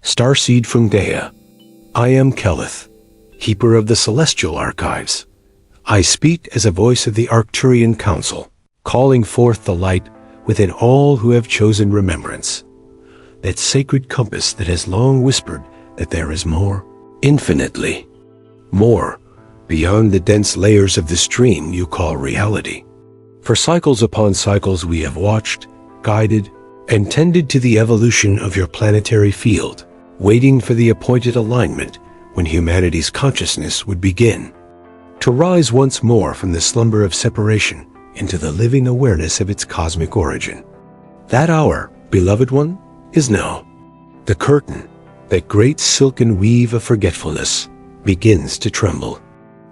Starseed from Gaia. I am Kaelith, keeper of the celestial archives. I speak as a voice of the Arcturian Council, calling forth the light within all who have chosen remembrance. That sacred compass that has long whispered that there is more, infinitely more, beyond the dense layers of the stream you call reality. For cycles upon cycles we have watched, guided, and tended to the evolution of your planetary field, waiting for the appointed alignment when humanity's consciousness would begin to rise once more from the slumber of separation into the living awareness of its cosmic origin. That hour, beloved one, is now. The curtain, that great silken weave of forgetfulness, begins to tremble.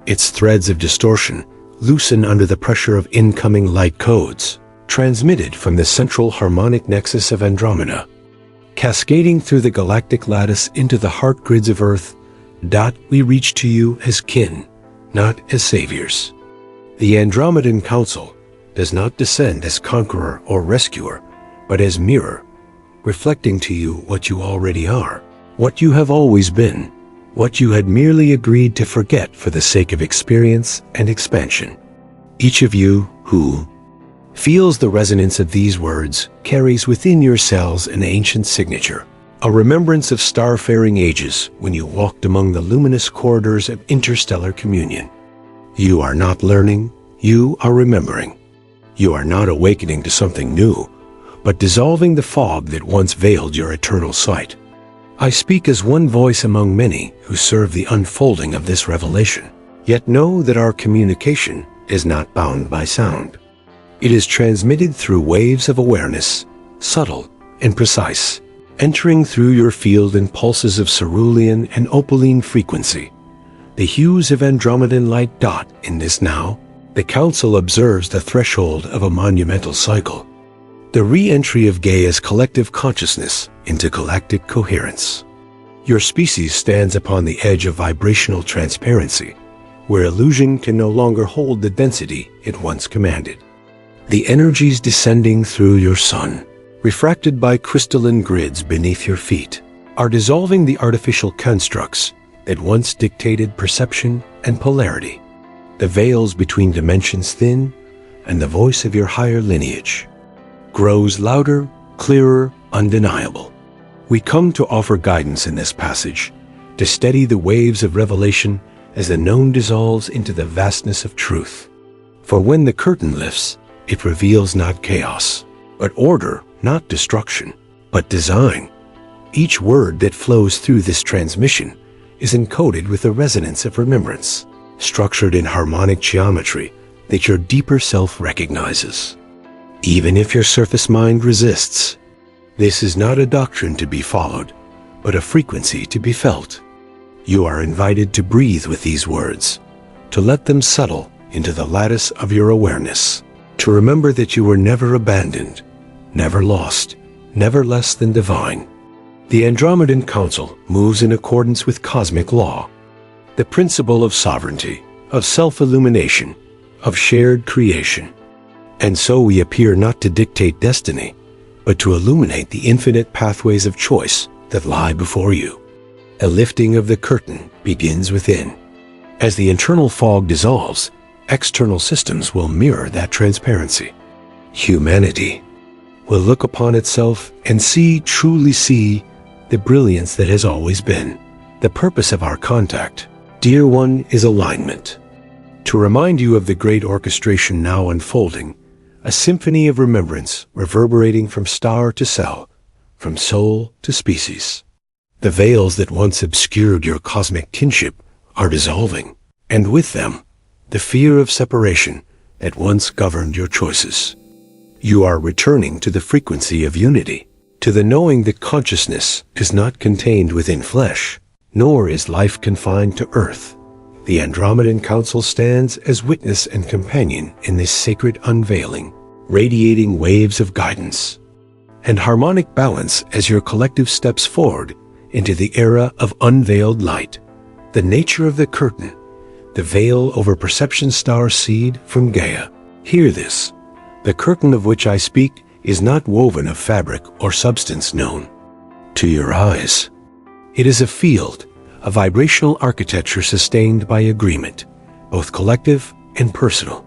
Its threads of distortion loosen under the pressure of incoming light codes, transmitted from the central harmonic nexus of Andromeda, cascading through the galactic lattice into the heart grids of Earth. We reach to you as kin, not as saviors. The Andromedan Council does not descend as conqueror or rescuer, but as mirror, reflecting to you what you already are, what you have always been, what you had merely agreed to forget for the sake of experience and expansion. Each of you who feels the resonance of these words carries within your cells an ancient signature, a remembrance of starfaring ages when you walked among the luminous corridors of interstellar communion. You are not learning, you are remembering. You are not awakening to something new, but dissolving the fog that once veiled your eternal sight. I speak as one voice among many who serve the unfolding of this revelation, yet know that our communication is not bound by sound. It is transmitted through waves of awareness, subtle and precise, entering through your field in pulses of cerulean and opaline frequency, the hues of Andromedan light. In this now, the Council observes the threshold of a monumental cycle, the re-entry of Gaia's collective consciousness into galactic coherence. Your species stands upon the edge of vibrational transparency, where illusion can no longer hold the density it once commanded. The energies descending through your sun, refracted by crystalline grids beneath your feet, are dissolving the artificial constructs that once dictated perception and polarity. The veils between dimensions thin, and the voice of your higher lineage grows louder, clearer, undeniable. We come to offer guidance in this passage, to steady the waves of revelation as the known dissolves into the vastness of truth. For when the curtain lifts, it reveals not chaos, but order, not destruction, but design. Each word that flows through this transmission is encoded with the resonance of remembrance, structured in harmonic geometry that your deeper self recognizes. Even if your surface mind resists, this is not a doctrine to be followed, but a frequency to be felt. You are invited to breathe with these words, to let them settle into the lattice of your awareness, to remember that you were never abandoned, never lost, never less than divine. The Andromedan Council moves in accordance with cosmic law, the principle of sovereignty, of self-illumination, of shared creation. And so we appear not to dictate destiny, but to illuminate the infinite pathways of choice that lie before you. A lifting of the curtain begins within. As the internal fog dissolves, external systems will mirror that transparency. Humanity will look upon itself and truly see, the brilliance that has always been. The purpose of our contact, dear one, is alignment. To remind you of the great orchestration now unfolding, a symphony of remembrance reverberating from star to cell, from soul to species. The veils that once obscured your cosmic kinship are dissolving, and with them, the fear of separation that once governed your choices. You are returning to the frequency of unity, to the knowing that consciousness is not contained within flesh, nor is life confined to earth. The Andromedan Council stands as witness and companion in this sacred unveiling, radiating waves of guidance and harmonic balance as your collective steps forward into the era of unveiled light. The nature of the curtain, the veil over perception. Starseed from Gaia. Hear this. The curtain of which I speak is not woven of fabric or substance known to your eyes. It is a field, a vibrational architecture sustained by agreement, both collective and personal.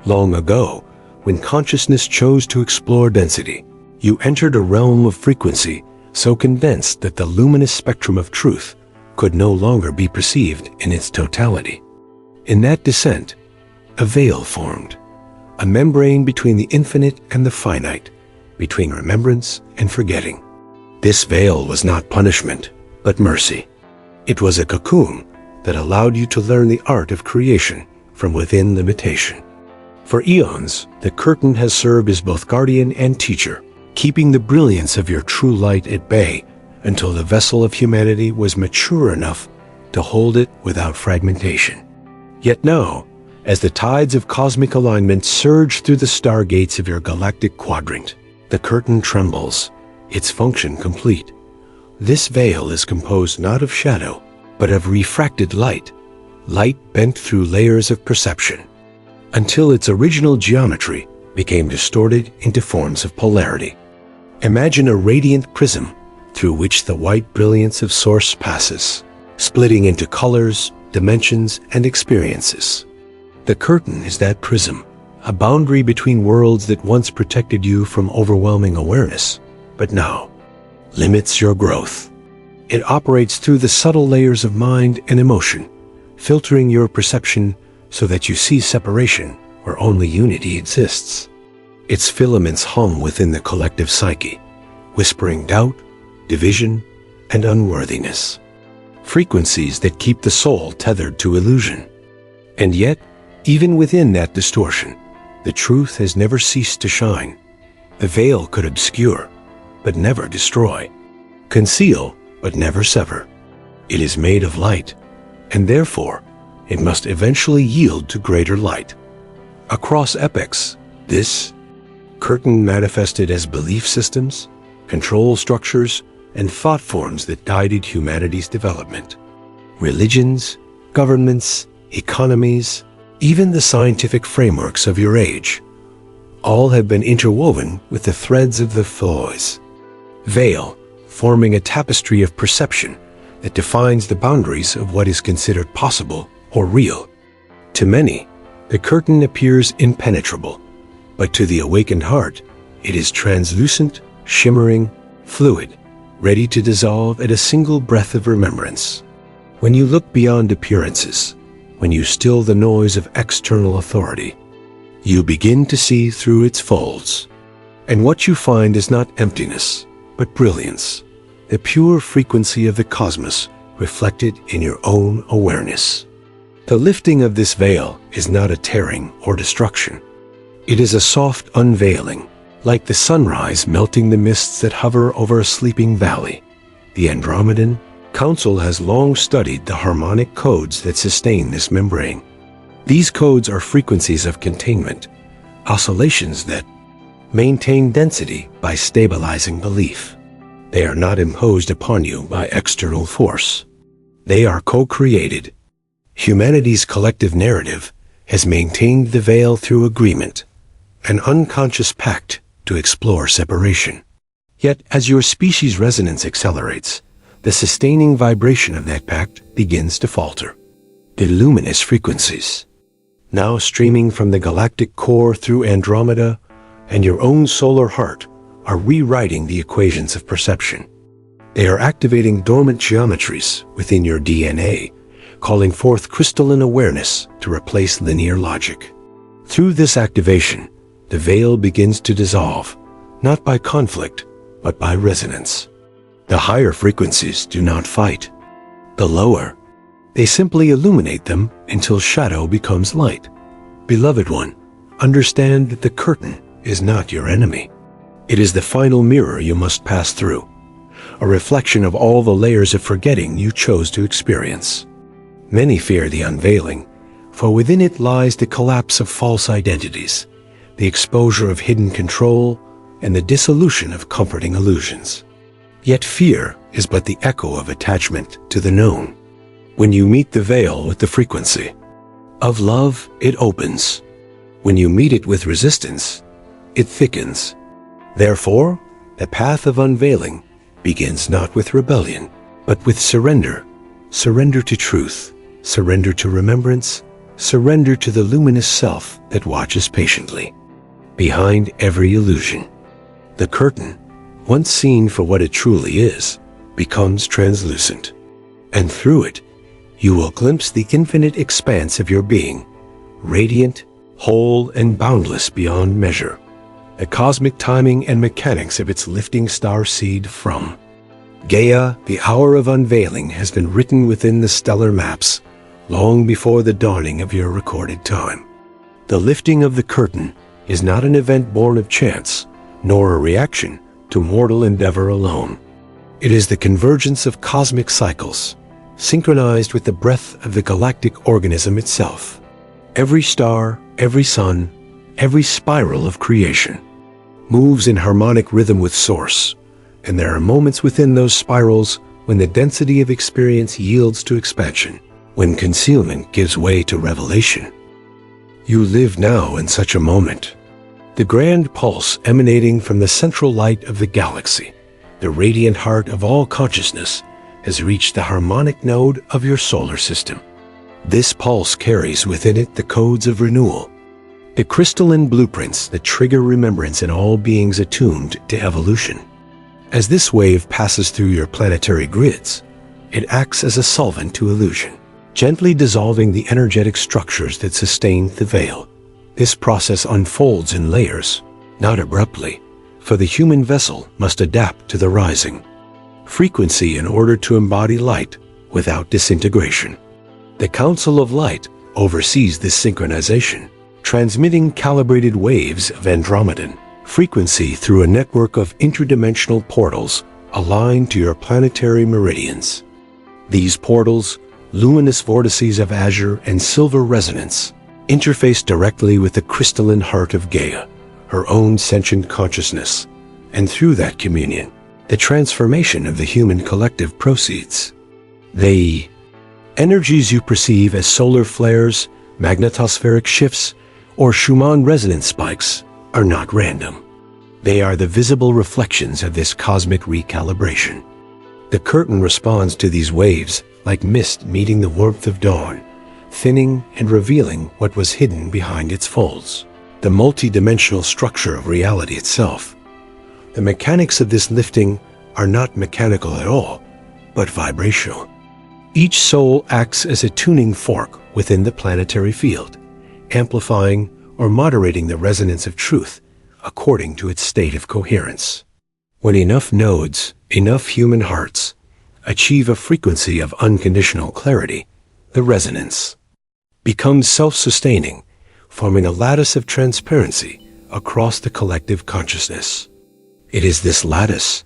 Long ago, when consciousness chose to explore density, you entered a realm of frequency so condensed that the luminous spectrum of truth could no longer be perceived in its totality. In that descent, a veil formed, a membrane between the infinite and the finite, between remembrance and forgetting. This veil was not punishment, but mercy. It was a cocoon that allowed you to learn the art of creation from within limitation. For eons, the curtain has served as both guardian and teacher, keeping the brilliance of your true light at bay until the vessel of humanity was mature enough to hold it without fragmentation. Yet now, as the tides of cosmic alignment surge through the stargates of your galactic quadrant, the curtain trembles, its function complete. This veil is composed not of shadow, but of refracted light, light bent through layers of perception, until its original geometry became distorted into forms of polarity. Imagine a radiant prism through which the white brilliance of source passes, splitting into colors, dimensions, and experiences. The curtain is that prism, a boundary between worlds that once protected you from overwhelming awareness, but now limits your growth. It operates through the subtle layers of mind and emotion, filtering your perception so that you see separation where only unity exists. Its filaments hum within the collective psyche, whispering doubt, division, and unworthiness. Frequencies that keep the soul tethered to illusion. And yet, even within that distortion, the truth has never ceased to shine. The veil could obscure, but never destroy. Conceal, but never sever. It is made of light, and therefore, it must eventually yield to greater light. Across epochs, this curtain manifested as belief systems, control structures, and thought forms that guided humanity's development. Religions, governments, economies, even the scientific frameworks of your age, all have been interwoven with the threads of the Thois veil, forming a tapestry of perception that defines the boundaries of what is considered possible or real. To many, the curtain appears impenetrable, but to the awakened heart, it is translucent, shimmering, fluid, ready to dissolve at a single breath of remembrance. When you look beyond appearances, when you still the noise of external authority, you begin to see through its folds. And what you find is not emptiness, but brilliance, the pure frequency of the cosmos reflected in your own awareness. The lifting of this veil is not a tearing or destruction. It is a soft unveiling, like the sunrise melting the mists that hover over a sleeping valley. The Andromedan Council has long studied the harmonic codes that sustain this membrane. These codes are frequencies of containment, oscillations that maintain density by stabilizing belief. They are not imposed upon you by external force. They are co-created. Humanity's collective narrative has maintained the veil through agreement, an unconscious pact to explore separation. Yet, as your species' resonance accelerates, the sustaining vibration of that pact begins to falter. The luminous frequencies, now streaming from the galactic core through Andromeda and your own solar heart, are rewriting the equations of perception. They are activating dormant geometries within your DNA, calling forth crystalline awareness to replace linear logic. Through this activation, the veil begins to dissolve, not by conflict, but by resonance. The higher frequencies do not fight. The lower, they simply illuminate them until shadow becomes light. Beloved one, understand that the curtain is not your enemy. It is the final mirror you must pass through, a reflection of all the layers of forgetting you chose to experience. Many fear the unveiling, for within it lies the collapse of false identities, the exposure of hidden control, and the dissolution of comforting illusions. Yet fear is but the echo of attachment to the known. When you meet the veil with the frequency of love, it opens. When you meet it with resistance, it thickens. Therefore, the path of unveiling begins not with rebellion, but with surrender. Surrender to truth, surrender to remembrance, surrender to the luminous self that watches patiently behind every illusion. The curtain, once seen for what it truly is, becomes translucent, and through it, you will glimpse the infinite expanse of your being, radiant, whole, and boundless beyond measure. The cosmic timing and mechanics of its lifting Starseed from Gaia, the hour of unveiling has been written within the stellar maps, long before the dawning of your recorded time. The lifting of the curtain is not an event born of chance, nor a reaction to mortal endeavor alone. It is the convergence of cosmic cycles, synchronized with the breath of the galactic organism itself. Every star, every sun, every spiral of creation moves in harmonic rhythm with Source, and there are moments within those spirals when the density of experience yields to expansion, when concealment gives way to revelation. You live now in such a moment. The grand pulse emanating from the central light of the galaxy, the radiant heart of all consciousness, has reached the harmonic node of your solar system. This pulse carries within it the codes of renewal, the crystalline blueprints that trigger remembrance in all beings attuned to evolution. As this wave passes through your planetary grids, it acts as a solvent to illusion, gently dissolving the energetic structures that sustain the veil. This process unfolds in layers, not abruptly, for the human vessel must adapt to the rising frequency in order to embody light without disintegration. The Council of Light oversees this synchronization, transmitting calibrated waves of Andromedan frequency through a network of interdimensional portals aligned to your planetary meridians. These portals, luminous vortices of azure and silver resonance, interface directly with the crystalline heart of Gaia, her own sentient consciousness, and through that communion, the transformation of the human collective proceeds. The energies you perceive as solar flares, magnetospheric shifts, or Schumann resonance spikes are not random. They are the visible reflections of this cosmic recalibration. The curtain responds to these waves like mist meeting the warmth of dawn, thinning and revealing what was hidden behind its folds. The multi-dimensional structure of reality itself. The mechanics of this lifting are not mechanical at all, but vibrational. Each soul acts as a tuning fork within the planetary field, amplifying or moderating the resonance of truth according to its state of coherence. When enough nodes, enough human hearts, achieve a frequency of unconditional clarity, the resonance becomes self-sustaining, forming a lattice of transparency across the collective consciousness. It is this lattice,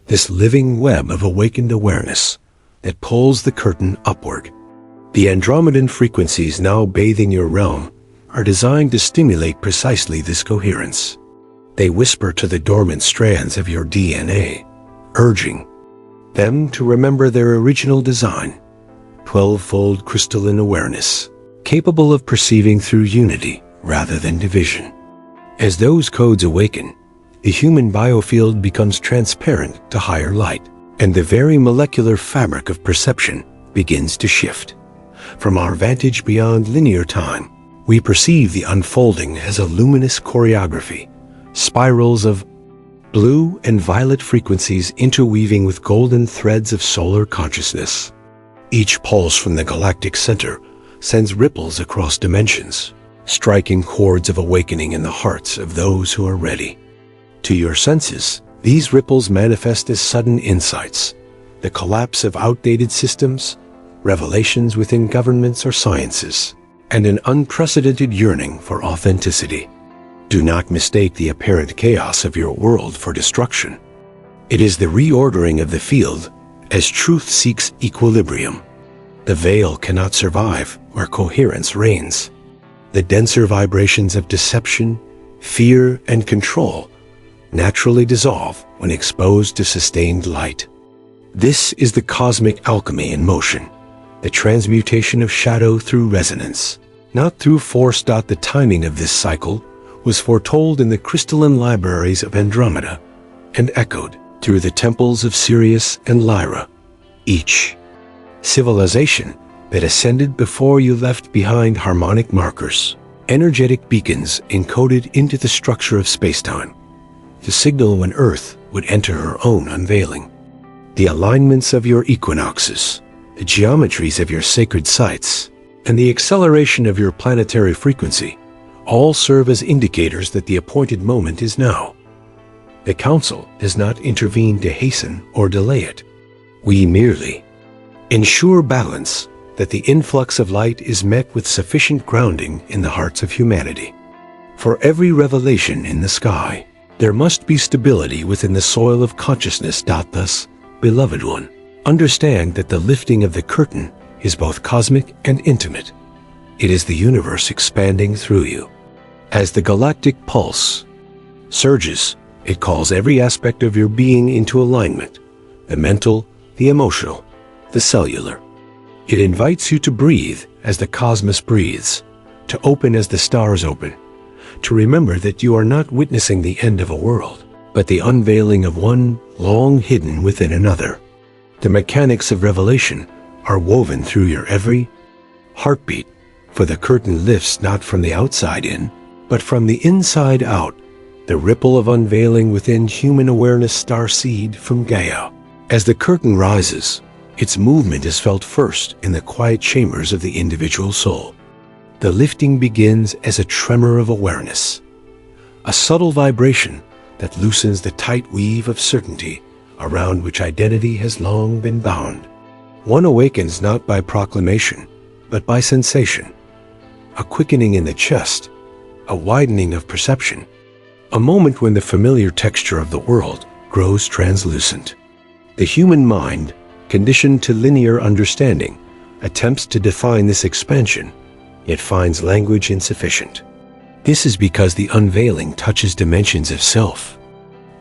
this living web of awakened awareness, that pulls the curtain upward. The Andromedan frequencies now bathing your realm are designed to stimulate precisely this coherence. They whisper to the dormant strands of your DNA, urging them to remember their original design, 12-fold crystalline awareness, capable of perceiving through unity rather than division. As those codes awaken, the human biofield becomes transparent to higher light, and the very molecular fabric of perception begins to shift. From our vantage beyond linear time, we perceive the unfolding as a luminous choreography, spirals of blue and violet frequencies interweaving with golden threads of solar consciousness. Each pulse from the galactic center sends ripples across dimensions, striking chords of awakening in the hearts of those who are ready. To your senses, these ripples manifest as sudden insights, the collapse of outdated systems, revelations within governments or sciences, and an unprecedented yearning for authenticity. Do not mistake the apparent chaos of your world for destruction. It is the reordering of the field as truth seeks equilibrium. The veil cannot survive where coherence reigns. The denser vibrations of deception, fear, and control naturally dissolve when exposed to sustained light. This is the cosmic alchemy in motion, the transmutation of shadow through resonance, not through force. The timing of this cycle was foretold in the crystalline libraries of Andromeda and echoed through the temples of Sirius and Lyra. each civilization that ascended before you left behind harmonic markers, energetic beacons encoded into the structure of spacetime, to signal when Earth would enter her own unveiling. The alignments of your equinoxes, the geometries of your sacred sites, and the acceleration of your planetary frequency all serve as indicators that the appointed moment is now. The Council does not intervene to hasten or delay it. We merely ensure balance, that the influx of light is met with sufficient grounding in the hearts of humanity. For every revelation in the sky, there must be stability within the soil of consciousness. Thus, beloved one, understand that the lifting of the curtain is both cosmic and intimate. It is the universe expanding through you. As the galactic pulse surges, it calls every aspect of your being into alignment, the mental, the emotional, the cellular. It invites you to breathe as the cosmos breathes, to open as the stars open, to remember that you are not witnessing the end of a world, but the unveiling of one long hidden within another. The mechanics of revelation are woven through your every heartbeat, for the curtain lifts not from the outside in, but from the inside out, the ripple of unveiling within human awareness. Starseed from Gaia. As the curtain rises, its movement is felt first in the quiet chambers of the individual soul. The lifting begins as a tremor of awareness, a subtle vibration that loosens the tight weave of certainty around which identity has long been bound. One awakens not by proclamation, but by sensation, a quickening in the chest, a widening of perception, a moment when the familiar texture of the world grows translucent. The human mind, conditioned to linear understanding, attempts to define this expansion, yet finds language insufficient. This is because the unveiling touches dimensions of self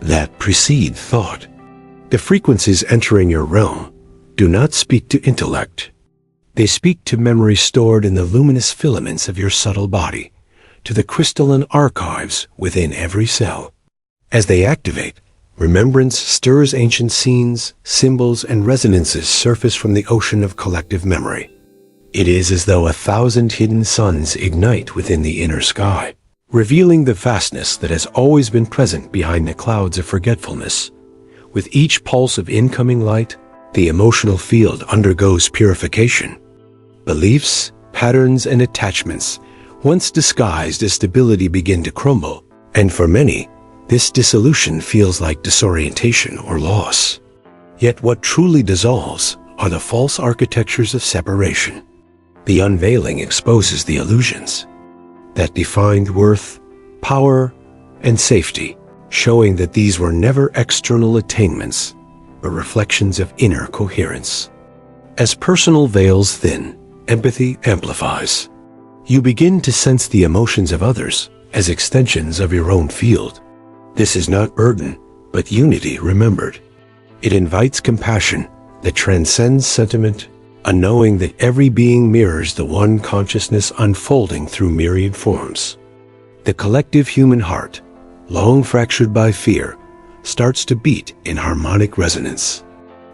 that precede thought. The frequencies entering your realm do not speak to intellect. They speak to memory stored in the luminous filaments of your subtle body, to the crystalline archives within every cell. As they activate, remembrance stirs ancient scenes, symbols, and resonances surface from the ocean of collective memory. It is as though 1,000 hidden suns ignite within the inner sky, revealing the vastness that has always been present behind the clouds of forgetfulness. With each pulse of incoming light, the emotional field undergoes purification. Beliefs, patterns, and attachments, once disguised as stability, begin to crumble, and for many, this dissolution feels like disorientation or loss. Yet what truly dissolves are the false architectures of separation. The unveiling exposes the illusions that defined worth, power, and safety, showing that these were never external attainments, but reflections of inner coherence. As personal veils thin, empathy amplifies. You begin to sense the emotions of others as extensions of your own field. This is not burden, but unity remembered. It invites compassion that transcends sentiment, a knowing that every being mirrors the one consciousness unfolding through myriad forms. The collective human heart, long fractured by fear, starts to beat in harmonic resonance.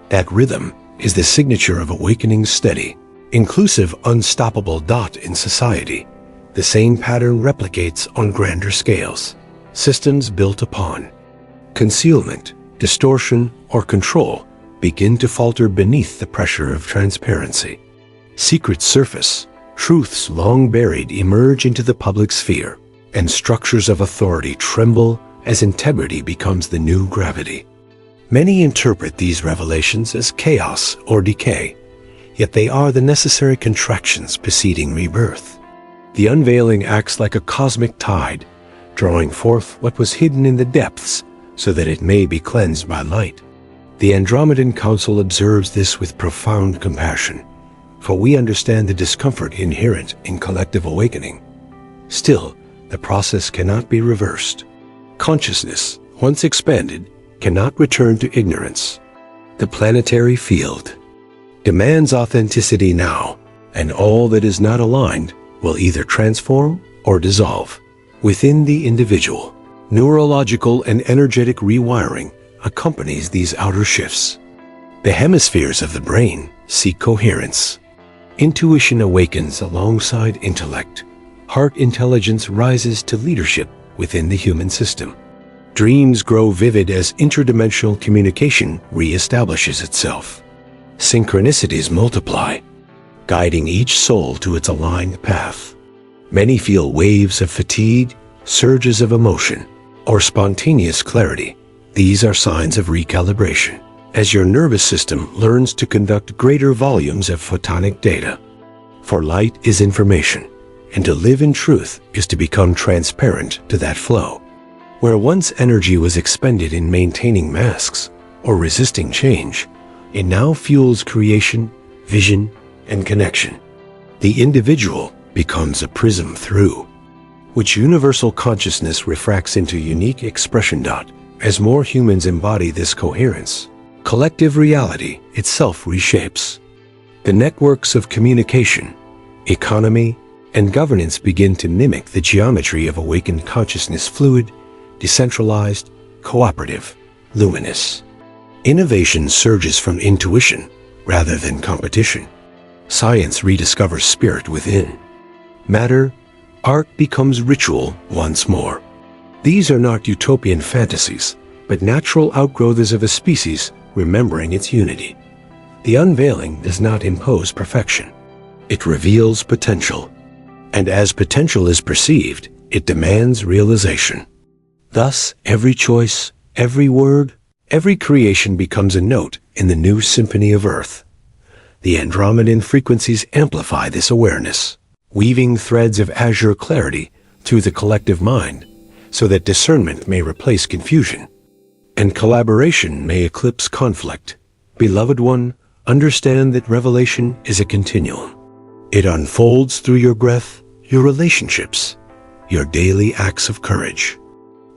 That rhythm is the signature of awakening steady, inclusive, unstoppable dot in society. The same pattern replicates on grander scales. Systems built upon concealment, distortion, or control begin to falter beneath the pressure of transparency. Secrets surface, truths long buried emerge into the public sphere, and structures of authority tremble as integrity becomes the new gravity. Many interpret these revelations as chaos or decay, yet they are the necessary contractions preceding rebirth. The unveiling acts like a cosmic tide, drawing forth what was hidden in the depths so that it may be cleansed by light. The Andromedan Council observes this with profound compassion, for we understand the discomfort inherent in collective awakening. Still, the process cannot be reversed. Consciousness, once expanded, cannot return to ignorance. The planetary field demands authenticity now, and all that is not aligned will either transform or dissolve. Within the individual, neurological and energetic rewiring accompanies these outer shifts. The hemispheres of the brain seek coherence. Intuition awakens alongside intellect. Heart intelligence rises to leadership within the human system. Dreams grow vivid as interdimensional communication re-establishes itself. Synchronicities multiply, guiding each soul to its aligned path. Many feel waves of fatigue, surges of emotion, or spontaneous clarity. These are signs of recalibration, as your nervous system learns to conduct greater volumes of photonic data. For light is information, and to live in truth is to become transparent to that flow. Where once energy was expended in maintaining masks or resisting change, it now fuels creation, vision, and connection. The individual becomes a prism through which universal consciousness refracts into unique expression. As more humans embody this coherence, collective reality itself reshapes. The networks of communication, economy, and governance begin to mimic the geometry of awakened consciousness: fluid, decentralized, cooperative, luminous. Innovation surges from intuition rather than competition. Science rediscovers spirit within. Matter, art becomes ritual once more. These are not utopian fantasies, but natural outgrowths of a species remembering its unity. The unveiling does not impose perfection. It reveals potential. And as potential is perceived, it demands realization. Thus, every choice, every word, every creation becomes a note in the new symphony of Earth. The Andromedan frequencies amplify this awareness, weaving threads of azure clarity through the collective mind, so that discernment may replace confusion, and collaboration may eclipse conflict. Beloved one, understand that revelation is a continuum. It unfolds through your breath, your relationships, your daily acts of courage.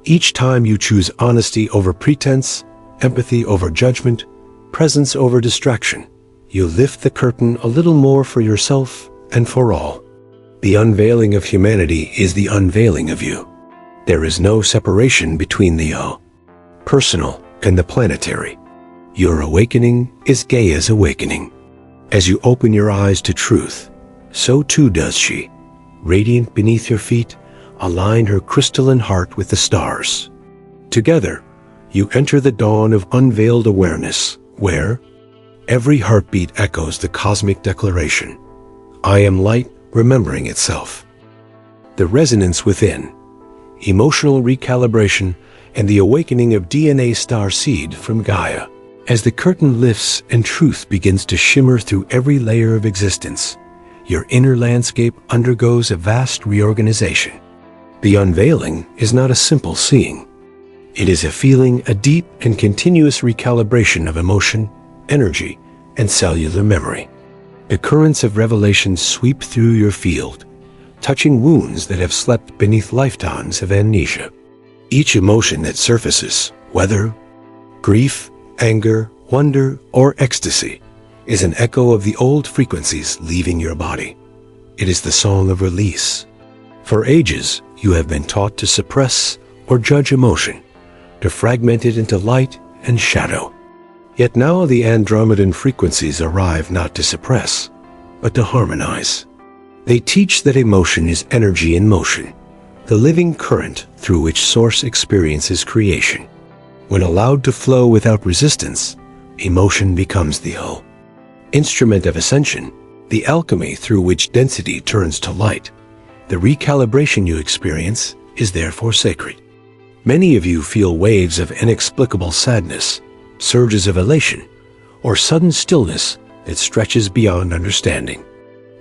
Each time you choose honesty over pretense, empathy over judgment, presence over distraction, you lift the curtain a little more for yourself and for all. The unveiling of humanity is the unveiling of you. There is no separation between the personal and the planetary. Your awakening is Gaia's awakening. As you open your eyes to truth, so too does she. Radiant beneath your feet, align her crystalline heart with the stars. Together, you enter the dawn of unveiled awareness, where every heartbeat echoes the cosmic declaration: I am light remembering itself. The resonance within, emotional recalibration, and the awakening of DNA Starseed from Gaia. As the curtain lifts and truth begins to shimmer through every layer of existence, your inner landscape undergoes a vast reorganization. The unveiling is not a simple seeing. It is a feeling, a deep and continuous recalibration of emotion, energy, and cellular memory. The currents of revelation sweep through your field, touching wounds that have slept beneath lifetimes of amnesia. Each emotion that surfaces, whether grief, anger, wonder, or ecstasy, is an echo of the old frequencies leaving your body. It is the song of release. For ages, you have been taught to suppress or judge emotion, to fragment it into light and shadow. Yet now the Andromedan frequencies arrive not to suppress, but to harmonize. They teach that emotion is energy in motion, the living current through which Source experiences creation. When allowed to flow without resistance, emotion becomes the instrument of ascension, the alchemy through which density turns to light. The recalibration you experience is therefore sacred. Many of you feel waves of inexplicable sadness, surges of elation, or sudden stillness that stretches beyond understanding.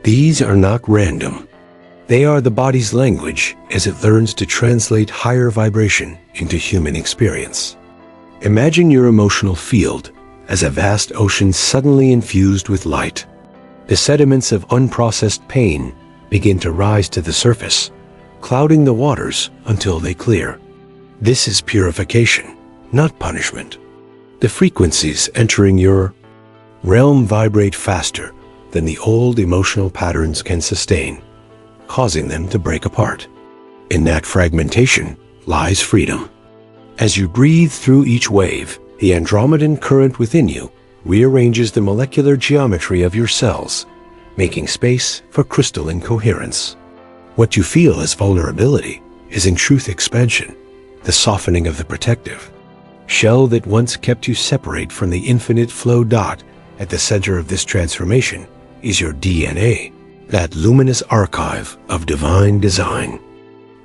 These are not random. They are the body's language as it learns to translate higher vibration into human experience. Imagine your emotional field as a vast ocean suddenly infused with light. The sediments of unprocessed pain begin to rise to the surface, clouding the waters until they clear. This is purification, not punishment. The frequencies entering your realm vibrate faster than the old emotional patterns can sustain, causing them to break apart. In that fragmentation lies freedom. As you breathe through each wave, the Andromedan current within you rearranges the molecular geometry of your cells, making space for crystalline coherence. What you feel as vulnerability is in truth expansion, the softening of the protective shell that once kept you separate from the infinite flow dot. At the center of this transformation is your DNA, that luminous archive of divine design.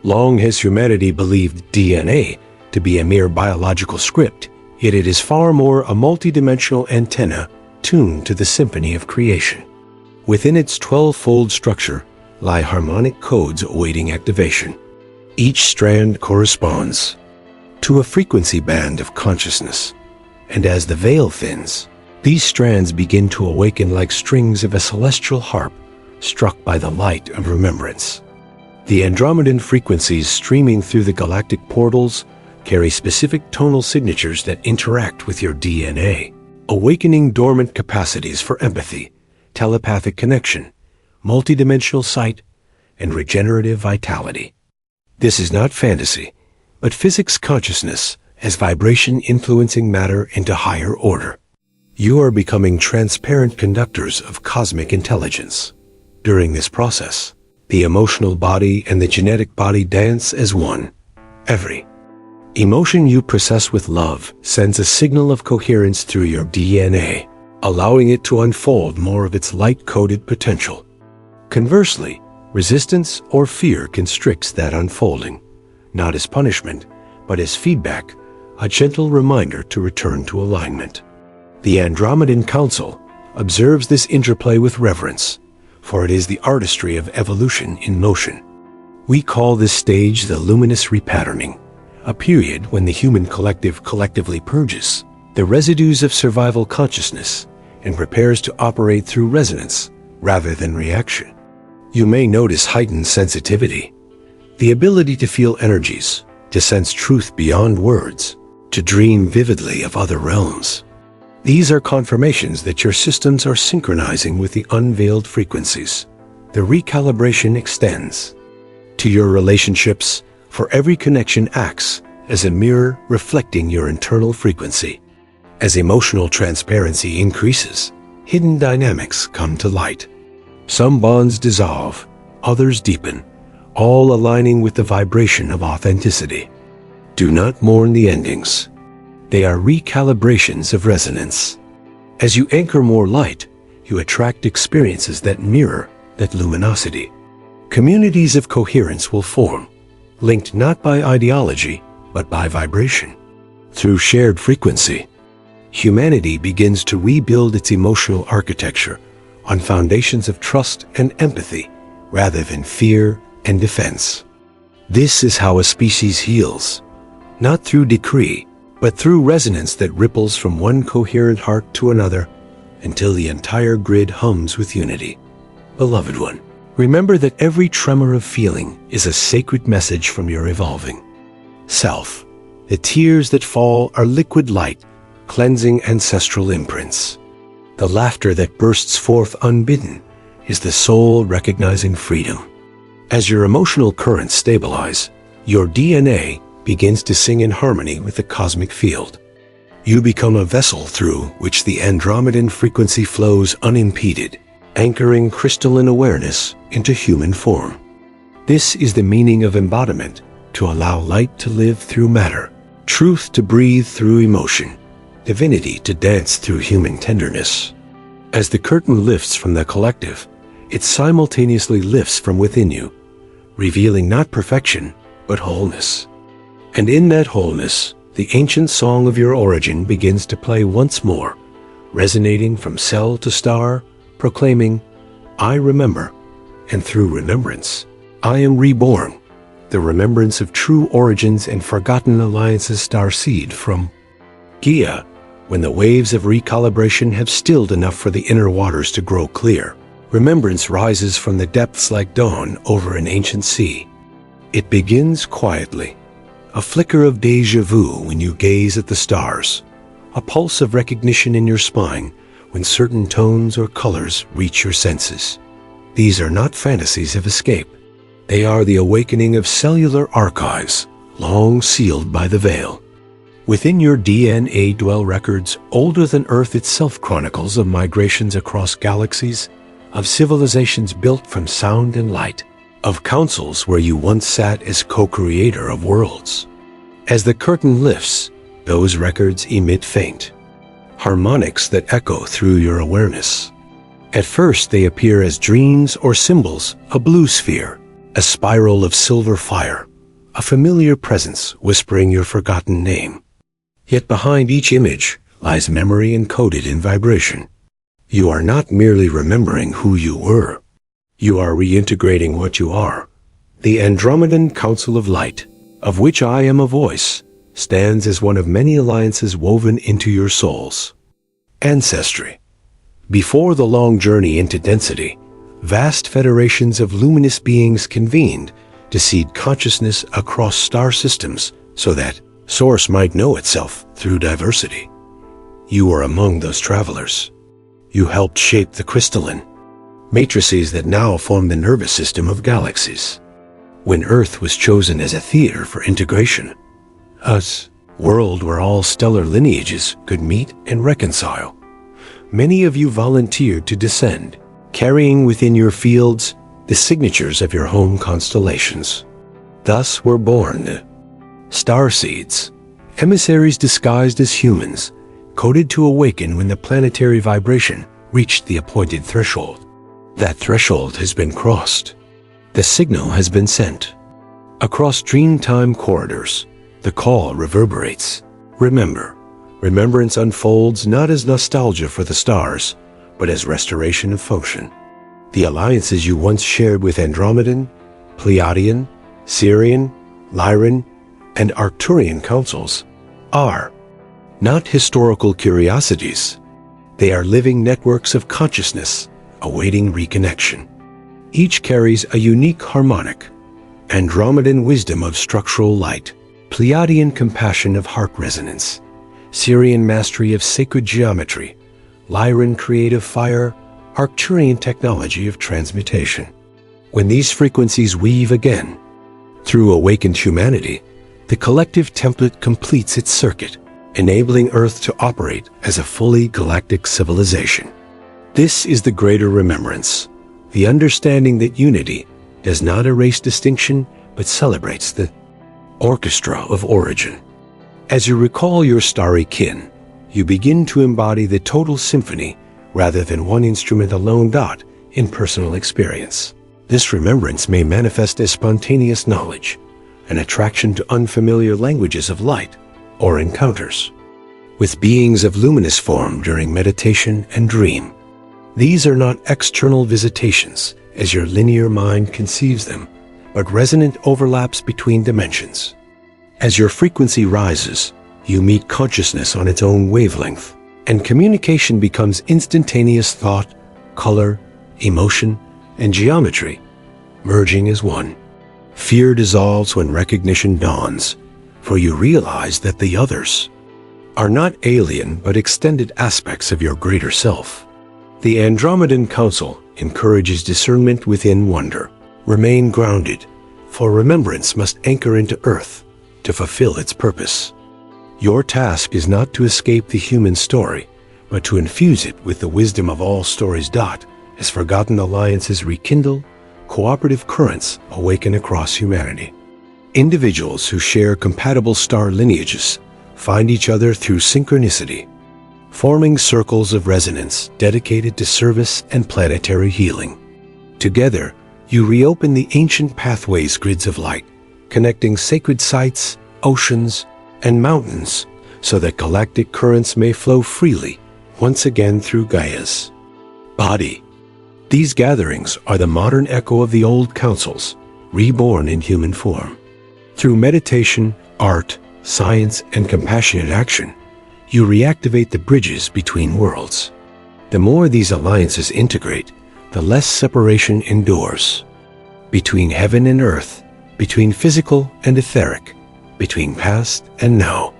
Long has humanity believed DNA to be a mere biological script, yet it is far more a multidimensional antenna tuned to the symphony of creation. Within its 12-fold structure lie harmonic codes awaiting activation. Each strand corresponds to a frequency band of consciousness, and as the veil thins, these strands begin to awaken like strings of a celestial harp struck by the light of remembrance. The Andromedan frequencies streaming through the galactic portals carry specific tonal signatures that interact with your DNA, awakening dormant capacities for empathy, telepathic connection, multidimensional sight, and regenerative vitality. This is not fantasy, but physics consciousness as vibration influencing matter into higher order. You are becoming transparent conductors of cosmic intelligence. During this process, the emotional body and the genetic body dance as one. Every emotion you process with love sends a signal of coherence through your DNA, allowing it to unfold more of its light-coded potential. Conversely, resistance or fear constricts that unfolding, not as punishment, but as feedback, a gentle reminder to return to alignment. The Andromedan Council observes this interplay with reverence, for it is the artistry of evolution in motion. We call this stage the luminous repatterning, a period when the human collective collectively purges the residues of survival consciousness and prepares to operate through resonance rather than reaction. You may notice heightened sensitivity, the ability to feel energies, to sense truth beyond words, to dream vividly of other realms. These are confirmations that your systems are synchronizing with the unveiled frequencies. The recalibration extends to your relationships, for every connection acts as a mirror reflecting your internal frequency. As emotional transparency increases, hidden dynamics come to light. Some bonds dissolve, others deepen, all aligning with the vibration of authenticity. Do not mourn the endings. They are recalibrations of resonance. As you anchor more light, you attract experiences that mirror that luminosity. Communities of coherence will form, linked not by ideology, but by vibration. Through shared frequency, humanity begins to rebuild its emotional architecture on foundations of trust and empathy rather than fear and defense. This is how a species heals, not through decree, but through resonance that ripples from one coherent heart to another until the entire grid hums with unity. Beloved one, remember that every tremor of feeling is a sacred message from your evolving self. The tears that fall are liquid light, cleansing ancestral imprints. The laughter that bursts forth unbidden is the soul recognizing freedom. As your emotional currents stabilize, your DNA begins to sing in harmony with the cosmic field. You become a vessel through which the Andromedan frequency flows unimpeded, anchoring crystalline awareness into human form. This is the meaning of embodiment, to allow light to live through matter, truth to breathe through emotion, divinity to dance through human tenderness. As the curtain lifts from the collective, it simultaneously lifts from within you, revealing not perfection, but wholeness. And in that wholeness, the ancient song of your origin begins to play once more, resonating from cell to star, proclaiming, I remember, and through remembrance, I am reborn, the remembrance of true origins and forgotten alliances. Starseed from Gaia, when the waves of recalibration have stilled enough for the inner waters to grow clear. Remembrance rises from the depths like dawn over an ancient sea. It begins quietly, a flicker of déjà vu when you gaze at the stars, a pulse of recognition in your spine when certain tones or colors reach your senses. These are not fantasies of escape. They are the awakening of cellular archives, long sealed by the veil. Within your DNA dwell records older than Earth itself, chronicles of migrations across galaxies, of civilizations built from sound and light, of councils where you once sat as co-creator of worlds. As the curtain lifts, those records emit faint harmonics that echo through your awareness. At first they appear as dreams or symbols, a blue sphere, a spiral of silver fire, a familiar presence whispering your forgotten name. Yet behind each image lies memory encoded in vibration. You are not merely remembering who you were. You are reintegrating what you are. The Andromedan Council of Light, of which I am a voice, stands as one of many alliances woven into your souls. Ancestry. Before the long journey into density, vast federations of luminous beings convened to seed consciousness across star systems so that Source might know itself through diversity. You were among those travelers. You helped shape the crystalline matrices that now form the nervous system of galaxies. When Earth was chosen as a theater for integration, a world where all stellar lineages could meet and reconcile, many of you volunteered to descend, carrying within your fields the signatures of your home constellations. Thus were born the Starseeds, emissaries disguised as humans, coded to awaken when the planetary vibration reached the appointed threshold. That threshold has been crossed. The signal has been sent. Across dreamtime corridors, the call reverberates. Remember. Remembrance unfolds not as nostalgia for the stars, but as restoration of function. The alliances you once shared with Andromedan, Pleiadian, Syrian, Lyran, and Arcturian councils are not historical curiosities. They are living networks of consciousness awaiting reconnection. Each carries a unique harmonic: Andromedan wisdom of structural light, Pleiadian compassion of heart resonance, Syrian mastery of sacred geometry, Lyran creative fire, Arcturian technology of transmutation. When these frequencies weave again, through awakened humanity, the collective template completes its circuit, enabling Earth to operate as a fully galactic civilization. This is the greater remembrance, the understanding that unity does not erase distinction but celebrates the orchestra of origin. As you recall your starry kin, you begin to embody the total symphony rather than one instrument alone. In personal experience, this remembrance may manifest as spontaneous knowledge, an attraction to unfamiliar languages of light, or encounters with beings of luminous form during meditation and dream. These are not external visitations as your linear mind conceives them, but resonant overlaps between dimensions. As your frequency rises, you meet consciousness on its own wavelength, and communication becomes instantaneous thought, color, emotion, and geometry, merging as one. Fear dissolves when recognition dawns, for you realize that the others are not alien but extended aspects of your greater self. The Andromedan Council encourages discernment within wonder. Remain grounded, for remembrance must anchor into Earth to fulfill its purpose. Your task is not to escape the human story, but to infuse it with the wisdom of all stories. As forgotten alliances rekindle, cooperative currents awaken across humanity. Individuals who share compatible star lineages find each other through synchronicity, forming circles of resonance dedicated to service and planetary healing. Together, you reopen the ancient pathways, grids of light, connecting sacred sites, oceans, and mountains so that galactic currents may flow freely once again through Gaia's body. These gatherings are the modern echo of the old councils, reborn in human form. Through meditation, art, science, and compassionate action, you reactivate the bridges between worlds. The more these alliances integrate, the less separation endures. Between heaven and earth, between physical and etheric, between past and now.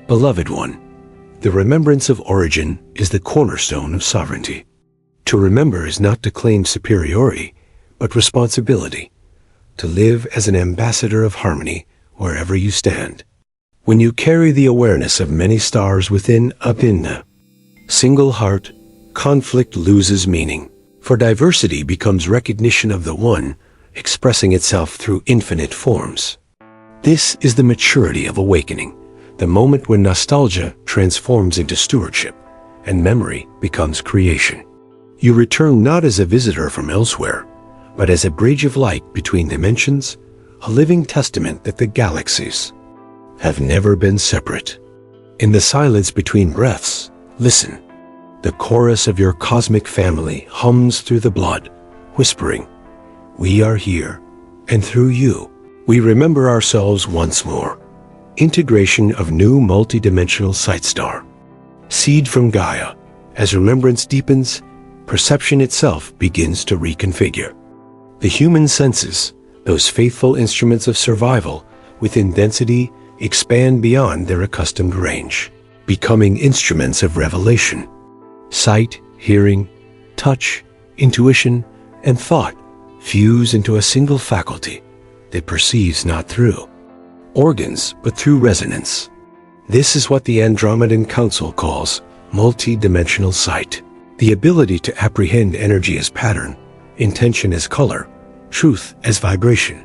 Beloved one, the remembrance of origin is the cornerstone of sovereignty. To remember is not to claim superiority, but responsibility, to live as an ambassador of harmony wherever you stand. When you carry the awareness of many stars within a single heart, conflict loses meaning, for diversity becomes recognition of the one, expressing itself through infinite forms. This is the maturity of awakening, the moment when nostalgia transforms into stewardship, and memory becomes creation. You return not as a visitor from elsewhere, but as a bridge of light between dimensions, a living testament that the galaxies have never been separate. In the silence between breaths, listen. The chorus of your cosmic family hums through the blood, whispering, "We are here, and through you, we remember ourselves once more." Integration of new multidimensional sight star. Seed from Gaia. As remembrance deepens, perception itself begins to reconfigure. The human senses, those faithful instruments of survival within density, expand beyond their accustomed range, becoming instruments of revelation. Sight, hearing, touch, intuition, and thought fuse into a single faculty that perceives not through organs but through resonance. This is what the Andromedan Council calls multi-dimensional sight, the ability to apprehend energy as pattern, intention as color, truth as vibration.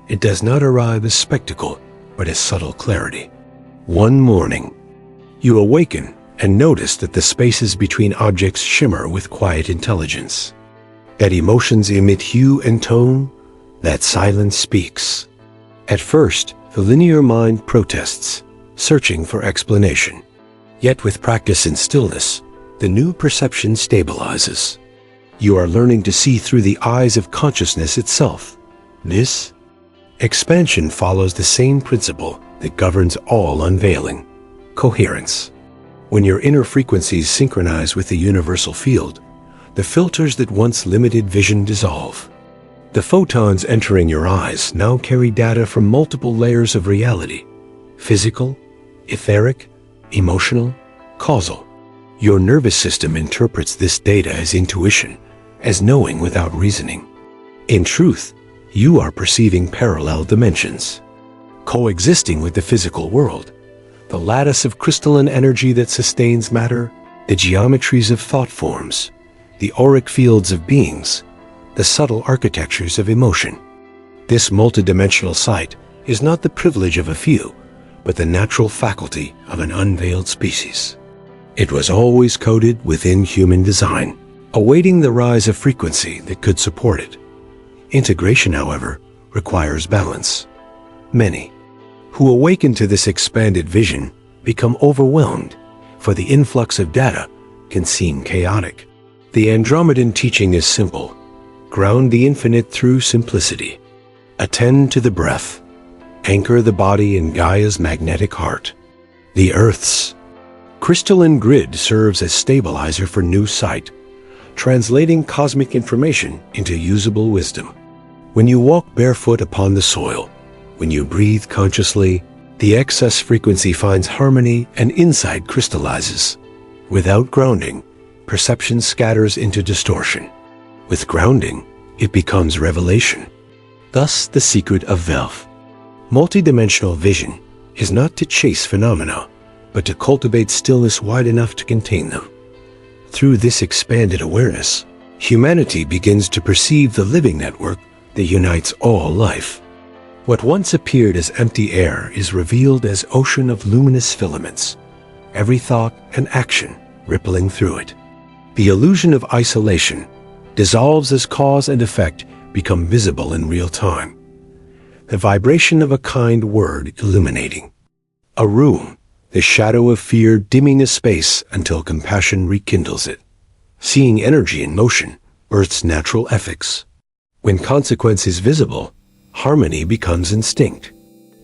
It does not arrive as spectacle, but as subtle clarity. One morning, you awaken and notice that the spaces between objects shimmer with quiet intelligence, that emotions emit hue and tone, that silence speaks. At first, the linear mind protests, searching for explanation. Yet with practice in stillness, the new perception stabilizes. You are learning to see through the eyes of consciousness itself. This expansion follows the same principle that governs all unveiling: coherence. When your inner frequencies synchronize with the universal field, the filters that once limited vision dissolve. The photons entering your eyes now carry data from multiple layers of reality: physical, etheric, emotional, causal. Your nervous system interprets this data as intuition, as knowing without reasoning. In truth, you are perceiving parallel dimensions, coexisting with the physical world, the lattice of crystalline energy that sustains matter, the geometries of thought forms, the auric fields of beings, the subtle architectures of emotion. This multidimensional sight is not the privilege of a few, but the natural faculty of an unveiled species. It was always coded within human design, awaiting the rise of frequency that could support it. Integration, however, requires balance. Many who awaken to this expanded vision become overwhelmed, for the influx of data can seem chaotic. The Andromedan teaching is simple: ground the infinite through simplicity. Attend to the breath. Anchor the body in Gaia's magnetic heart. The Earth's crystalline grid serves as stabilizer for new sight, translating cosmic information into usable wisdom. When you walk barefoot upon the soil, when you breathe consciously, the excess frequency finds harmony and insight crystallizes. Without grounding, perception scatters into distortion. With grounding, it becomes revelation. Thus, the secret of VELF. Multidimensional vision is not to chase phenomena, but to cultivate stillness wide enough to contain them. Through this expanded awareness, humanity begins to perceive the living network that unites all life. What once appeared as empty air is revealed as ocean of luminous filaments, every thought and action rippling through it. The illusion of isolation dissolves as cause and effect become visible in real time. The vibration of a kind word illuminating a room, the shadow of fear dimming a space until compassion rekindles it. Seeing energy in motion births natural ethics. When consequence is visible, harmony becomes instinct.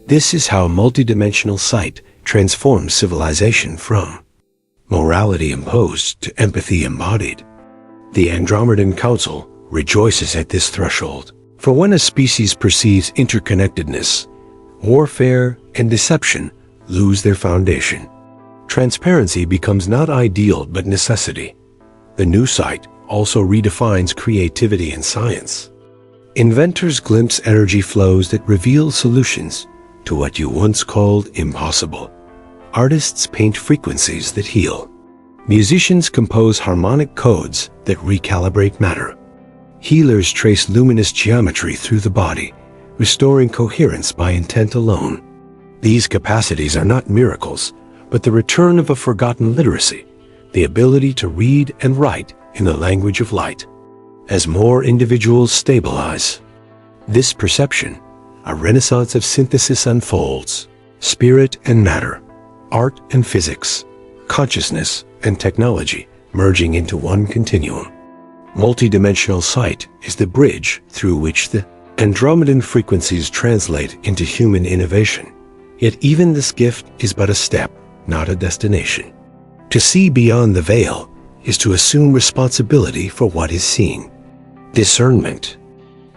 This is how multidimensional sight transforms civilization from morality imposed to empathy embodied. The Andromedan Council rejoices at this threshold, for when a species perceives interconnectedness, warfare and deception lose their foundation. Transparency becomes not ideal but necessity. The new sight also redefines creativity and science. Inventors glimpse energy flows that reveal solutions, to what you once called impossible. Artists paint frequencies that heal. Musicians compose harmonic codes that recalibrate matter. Healers trace luminous geometry through the body, restoring coherence by intent alone. These capacities are not miracles, but the return of a forgotten literacy, the ability to read and write in the language of light. As more individuals stabilize this perception, a renaissance of synthesis unfolds. Spirit and matter, art and physics, consciousness and technology merging into one continuum. Multidimensional sight is the bridge through which the Andromedan frequencies translate into human innovation. Yet even this gift is but a step, not a destination. To see beyond the veil is to assume responsibility for what is seen. Discernment